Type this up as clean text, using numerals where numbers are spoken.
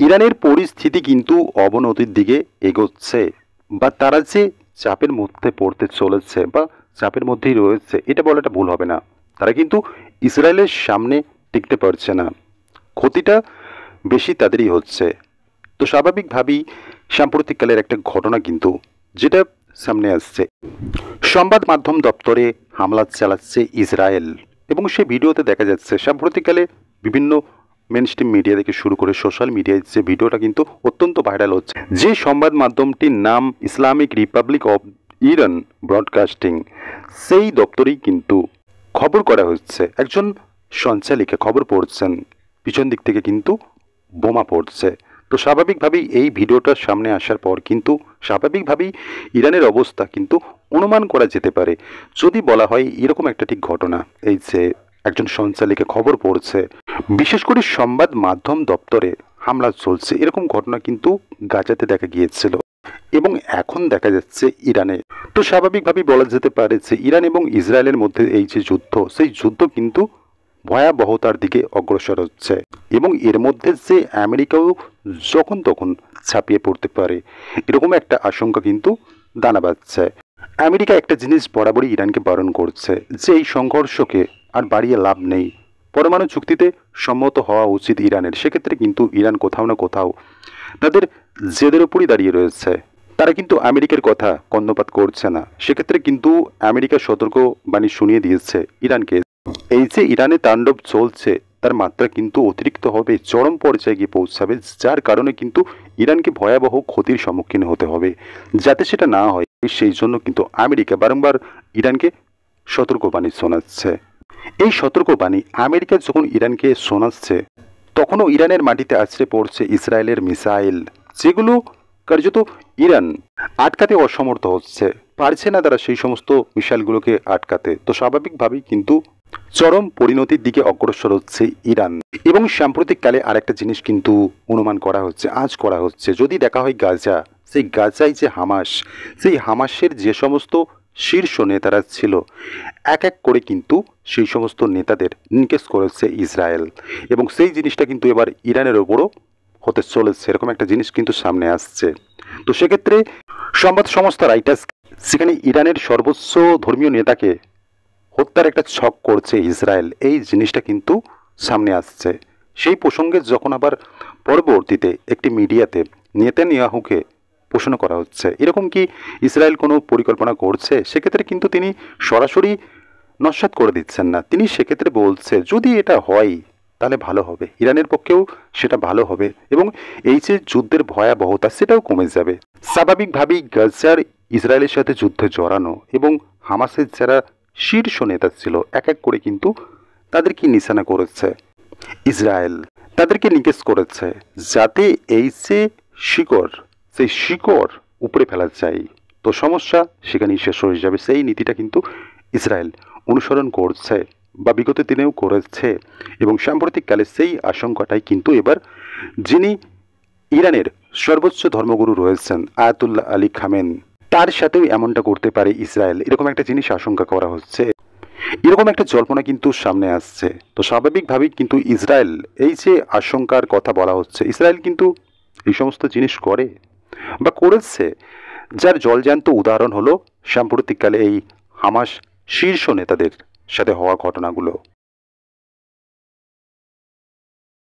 ইরানের পরিস্থিতি কিন্তু অবনতির দিকে এগোচ্ছে, বা তারা যে চাপের মধ্যে পড়তে চলেছে বা চাপের মধ্যেই রয়েছে, এটা বলাটা ভুল হবে না। তারা কিন্তু ইসরায়েলের সামনে টিকতে পারছে না, ক্ষতিটা বেশি তাদেরই হচ্ছে। তো স্বাভাবিকভাবেই সাম্প্রতিককালের একটা ঘটনা কিন্তু যেটা সামনে আসছে, সংবাদ মাধ্যম দপ্তরে হামলা চালাচ্ছে ইসরায়েল, এবং সেই ভিডিওতে দেখা যাচ্ছে সাম্প্রতিককালে বিভিন্ন মেনস্ট্রিম মিডিয়া থেকে শুরু করে সোশ্যাল মিডিয়ায় যে ভিডিওটা কিন্তু অত্যন্ত ভাইরাল হচ্ছে, যে সংবাদ মাধ্যমটির নাম Islamic Republic of Iran broadcasting, সেই দপ্তরেই কিন্তু খবর করা হচ্ছে, একজন সঞ্চালিকা খবর পড়ছেন, পিছন দিক থেকে কিন্তু বোমা পড়ছে। তো স্বাভাবিকভাবেই এই ভিডিওটা সামনে আসার পর কিন্তু স্বাভাবিকভাবেই ইরানের অবস্থা কিন্তু অনুমান করা যেতে পারে, যদি বলা হয় এরকম একটা ঠিক ঘটনা, এই যে একজন সঞ্চালিকা খবর পড়ছে, বিশেষ করে সংবাদ মাধ্যম দপ্তরে হামলা চলছে, এরকম ঘটনা কিন্তু গাজাতে দেখা গিয়েছিল এবং এখন দেখা যাচ্ছে ইরানে। তো স্বাভাবিকভাবেই বলা যেতে পারে যে ইরান এবং ইসরায়েলের মধ্যে এই যে যুদ্ধ, সেই যুদ্ধ কিন্তু ভয়াবহতার দিকে অগ্রসর হচ্ছে, এবং এর মধ্যে যে আমেরিকাও যখন তখন ছাপিয়ে পড়তে পারে, এরকম একটা আশঙ্কা কিন্তু দানা বাঁধছে। আমেরিকা একটা জিনিস বরাবরই ইরানকে বারণ করছে যে এই সংঘর্ষকে আর বাড়িয়ে লাভ নেই, পরমাণু চুক্তিতে সম্মত হওয়া উচিত ইরানের। সেক্ষেত্রে কিন্তু ইরান কোথাও না কোথাও তাদের জেদের উপরই দাঁড়িয়ে রয়েছে, তারা কিন্তু আমেরিকার কথা কর্ণপাত করছে না। সেক্ষেত্রে কিন্তু আমেরিকা সতর্কবাণী শুনিয়ে দিয়েছে ইরানকে, এই যে ইরানে তাণ্ডব চলছে তার মাত্রা কিন্তু অতিরিক্ত হবে, চরম পর্যায়ে গিয়ে পৌঁছাবে, যার কারণে কিন্তু ইরানকে ভয়াবহ ক্ষতির সম্মুখীন হতে হবে। যাতে সেটা না হয় সেই জন্য কিন্তু আমেরিকা বারংবার ইরানকে সতর্কবাণী শোনাচ্ছে। এই সতর্কবাণী আমেরিকা যখন ইরানকে শোনাচ্ছে, তখনও ইরানের মাটিতে আছড়ে পড়ছে ইসরায়েলের মিসাইল, যেগুলো কার্যত ইরান আটকাতে অসমর্থ হচ্ছে, পারছে না তারা সেই সমস্ত মিসাইলগুলোকে আটকাতে। তো স্বাভাবিকভাবেই কিন্তু চরম পরিণতির দিকে অগ্রসর হচ্ছে ইরান। এবং সাম্প্রতিককালে আরেকটা জিনিস কিন্তু অনুমান করা হচ্ছে, আজ করা হচ্ছে, যদি দেখা হয় গাজা, সেই গাজায় যে হামাস, সেই হামাসের যে সমস্ত শীর্ষ নেতারা ছিল, এক এক করে কিন্তু সেই সমস্ত নেতাদের নিকেশ করেছে ইসরায়েল, এবং সেই জিনিসটা কিন্তু এবার ইরানের ওপরও হতে চলেছে, এরকম একটা জিনিস কিন্তু সামনে আসছে। তো সেক্ষেত্রে সংবাদ সংস্থা রাইটার্স সেখানে ইরানের সর্বোচ্চ ধর্মীয় নেতাকে হত্যার একটা ছক করছে ইসরায়েল, এই জিনিসটা কিন্তু সামনে আসছে। সেই প্রসঙ্গে যখন আবার পরবর্তীতে একটি মিডিয়াতে নেতানিয়াহুকে প্রশ্ন করা হচ্ছে এরকম কি ইসরায়েল কোনো পরিকল্পনা করছে, সেক্ষেত্রে কিন্তু তিনি সরাসরি নস্যাৎ করে দিচ্ছেন না। তিনি সেক্ষেত্রে বলছে যদি এটা হয় তাহলে ভালো হবে, ইরানের পক্ষেও সেটা ভালো হবে, এবং এই যে যুদ্ধের ভয়াবহতা সেটাও কমে যাবে। স্বাভাবিকভাবেই গাজার ইসরায়েলের সাথে যুদ্ধে জড়ানো এবং হামাসের যারা শীর্ষ নেতা ছিল এক এক করে কিন্তু তাদেরকে নিশানা করেছে ইসরায়েল, তাদেরকে নিকেশ করেছে, যাতে এই যে শিকড়, সেই শিকড় উপরে ফেলা যায়। তো সমস্যা সেখানেই শেষ হয়ে যাবে, সেই নীতিটা কিন্তু ইসরায়েল অনুসরণ করছে বা বিগত দিনেও করেছে, এবং সাম্প্রতিককালে সেই আশঙ্কাটাই কিন্তু এবার যিনি ইরানের সর্বোচ্চ ধর্মগুরু রয়েছেন আয়াতুল্লাহ আলী খামেন, তার সাথেও এমনটা করতে পারে ইসরায়েল, এরকম একটা জিনিস আশঙ্কা করা হচ্ছে, এরকম একটা জল্পনা কিন্তু সামনে আসছে। তো স্বাভাবিকভাবেই কিন্তু ইসরায়েল, এই যে আশঙ্কার কথা বলা হচ্ছে, ইসরায়েল কিন্তু এই সমস্ত জিনিস করে বা করেছে, যার জলজ্যান্ত উদাহরণ হলো সাম্প্রতিককালে এই হামাস শীর্ষ নেতাদের সাথে হওয়া ঘটনাগুলো।